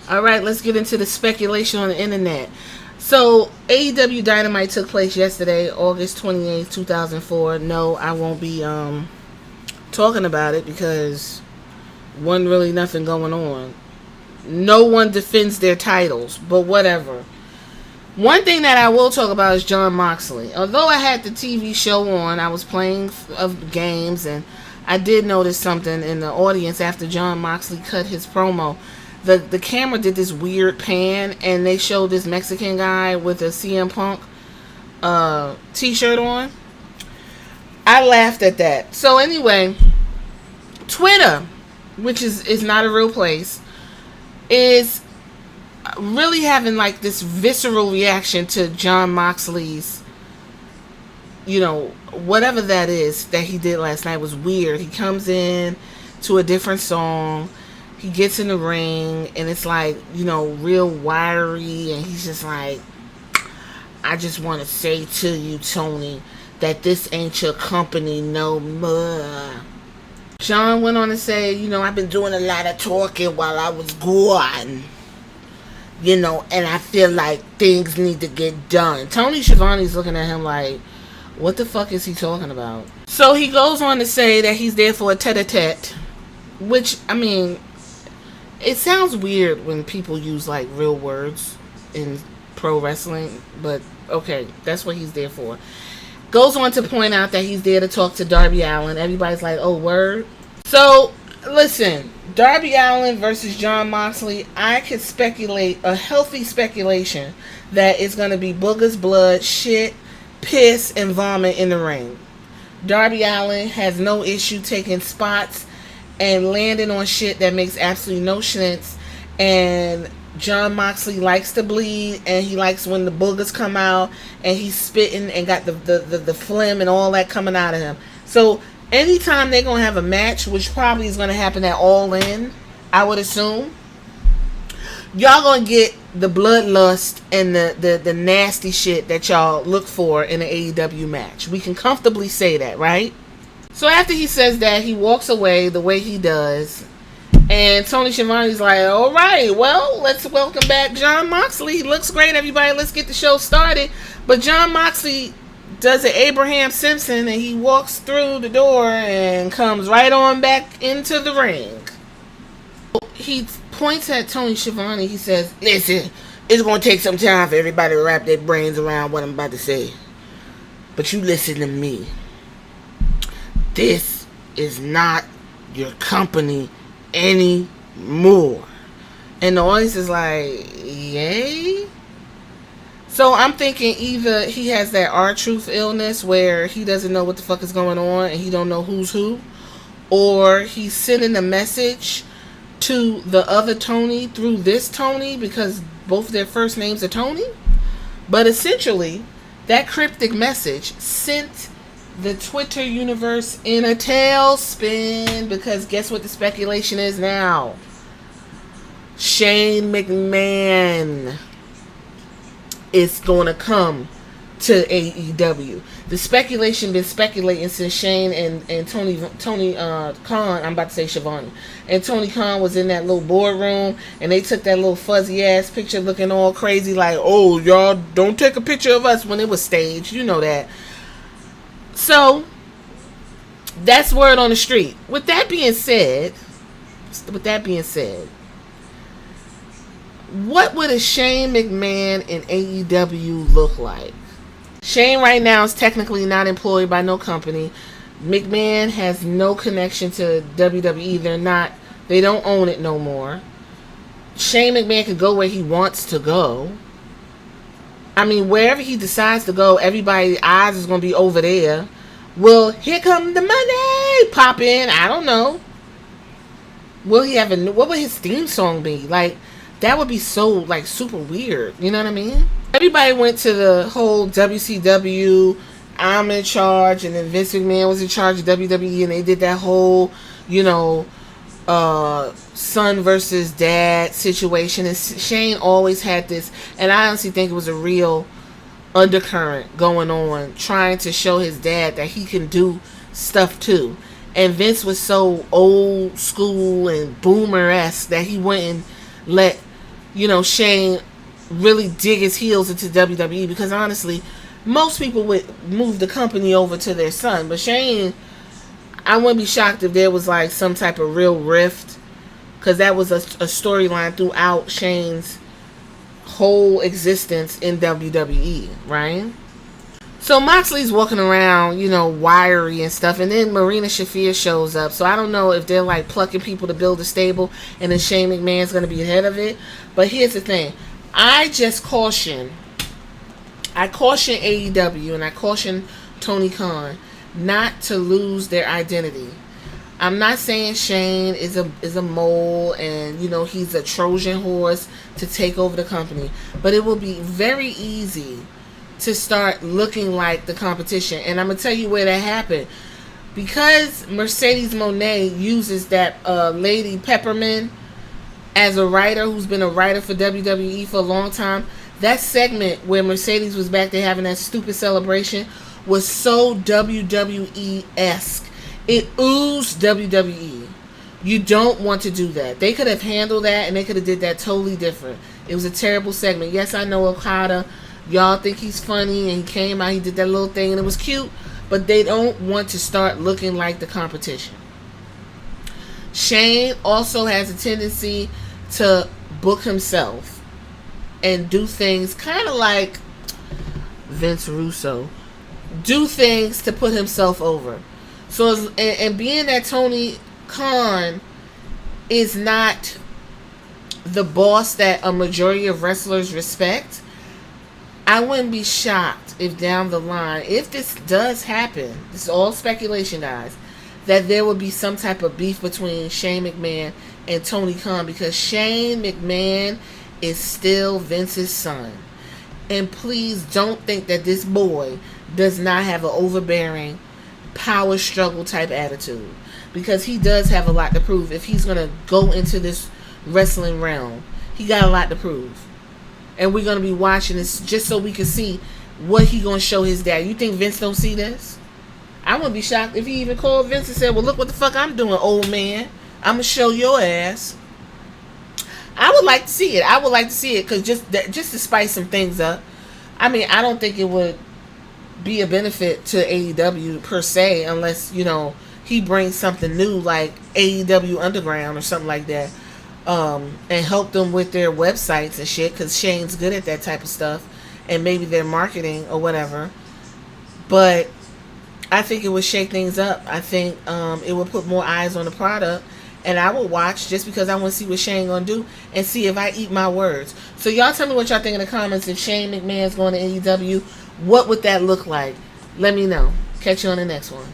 All right, let's get into the speculation on the internet. So, AEW Dynamite took place yesterday, August 28th, 2004. No, I won't be talking about it because wasn't really nothing going on. No one defends their titles, but whatever. One thing that I will talk about is Jon Moxley. Although I had the TV show on, I was playing games, and I did notice something in the audience after Jon Moxley cut his promo. The camera did this weird pan, and they showed this Mexican guy with a CM Punk t-shirt on. I laughed at that. So anyway, Twitter, which is not a real place, is really having like this visceral reaction to Jon Moxley's, whatever that is that he did last night was weird. He comes in to a different song, he gets in the ring, and it's like, real wiry, and he's just like, I just want to say to you, Tony, that this ain't your company no more. Jon went on to say, I've been doing a lot of talking while I was gone. And I feel like things need to get done. Tony Schiavone's looking at him like, what the fuck is he talking about? So he goes on to say that he's there for a tete-a-tete, which, I mean, it sounds weird when people use like real words in pro wrestling, but okay, that's what he's there for. Goes on to point out that he's there to talk to Darby Allin. Everybody's like, oh, word? So, listen, Darby Allin versus Jon Moxley, I could speculate, a healthy speculation, that it's going to be boogers, blood, shit, piss, and vomit in the ring. Darby Allin has no issue taking spots and landing on shit that makes absolutely no sense. And Jon Moxley likes to bleed, and he likes when the boogers come out, and he's spitting and got the phlegm and all that coming out of him. So anytime they're going to have a match, which probably is going to happen at All In, I would assume, y'all going to get the bloodlust and the nasty shit that y'all look for in an AEW match. We can comfortably say that, right? So after he says that, he walks away the way he does. And Tony Schiavone's like, all right, well, let's welcome back Jon Moxley. He looks great, everybody. Let's get the show started. But Jon Moxley does an Abraham Simpson, and he walks through the door and comes right on back into the ring. He points at Tony Schiavone. He says, listen, it's going to take some time for everybody to wrap their brains around what I'm about to say. But you listen to me. This is not your company anymore. And the audience is like, yay? So I'm thinking either he has that R-Truth illness where he doesn't know what the fuck is going on and he don't know who's who, or he's sending a message to the other Tony through this Tony because both their first names are Tony. But essentially, that cryptic message sent the Twitter universe in a tailspin, because guess what the speculation is now? Shane McMahon is going to come to AEW. The speculation been speculating since Shane and Tony Khan, I'm about to say Schiavone, and Tony Khan was in that little boardroom, and they took that little fuzzy ass picture looking all crazy like, oh, y'all don't take a picture of us, when it was staged. You know that. So, that's word on the street. With that being said, what would a Shane McMahon in AEW look like? Shane right now is technically not employed by no company. McMahon has no connection to WWE. They don't own it no more. Shane McMahon can go where he wants to go. I mean, wherever he decides to go, everybody's eyes is going to be over there. Well, here come the money pop in. I don't know. Will he have what would his theme song be? Like, that would be so, like, super weird. You know what I mean? Everybody went to the whole WCW, I'm in charge, and then Vince McMahon was in charge of WWE, and they did that whole, son versus dad situation. And Shane always had this, and I honestly think it was a real undercurrent going on, trying to show his dad that he can do stuff too. And Vince was so old school and boomer-esque that he wouldn't let Shane really dig his heels into WWE, because honestly, most people would move the company over to their son. But Shane, I wouldn't be shocked if there was like some type of real rift, because that was a storyline throughout Shane's whole existence in WWE, right? So Moxley's walking around, wiry and stuff, and then Marina Shafir shows up. So I don't know if they're like plucking people to build a stable, and then Shane McMahon's going to be ahead of it. But here's the thing. I caution AEW, and I caution Tony Khan not to lose their identity. I'm not saying Shane is a mole and he's a Trojan horse to take over the company, but it will be very easy to start looking like the competition. And I'm gonna tell you where that happened. Because Mercedes Moné uses that lady Pepperman as a writer, who's been a writer for WWE for a long time. That segment where Mercedes was back there having that stupid celebration was so WWE-esque. It oozed WWE. You don't want to do that. They could have handled that, and they could have did that totally different. It was a terrible segment. Yes, I know Okada. Y'all think he's funny, and he came out, he did that little thing, and it was cute. But they don't want to start looking like the competition. Shane also has a tendency to book himself and do things kind of like Vince Russo. Do things to put himself over. So, and being that Tony Khan is not the boss that a majority of wrestlers respect, I wouldn't be shocked if down the line, if this does happen, this is all speculation, guys, that there would be some type of beef between Shane McMahon and Tony Khan, because Shane McMahon is still Vince's son. And please don't think that this boy does not have an overbearing power struggle type attitude, because he does have a lot to prove. If he's going to go into this wrestling realm, he got a lot to prove. And we're going to be watching this just so we can see what he going to show his dad. You think Vince don't see this? I wouldn't be shocked if he even called Vince and said, well, look what the fuck I'm doing, old man. I'm going to show your ass. I would like to see it. Because just to spice some things up. I mean, I don't think it would be a benefit to AEW per se, unless, he brings something new like AEW Underground or something like that. And help them with their websites and shit, because Shane's good at that type of stuff, and maybe their marketing or whatever. But I think it would shake things up. I think it would put more eyes on the product, and I will watch just because I want to see what Shane gonna do and see if I eat my words. So y'all tell me what y'all think in the comments. If Shane McMahon's going to AEW, what would that look like? Let me know. Catch you on the next one.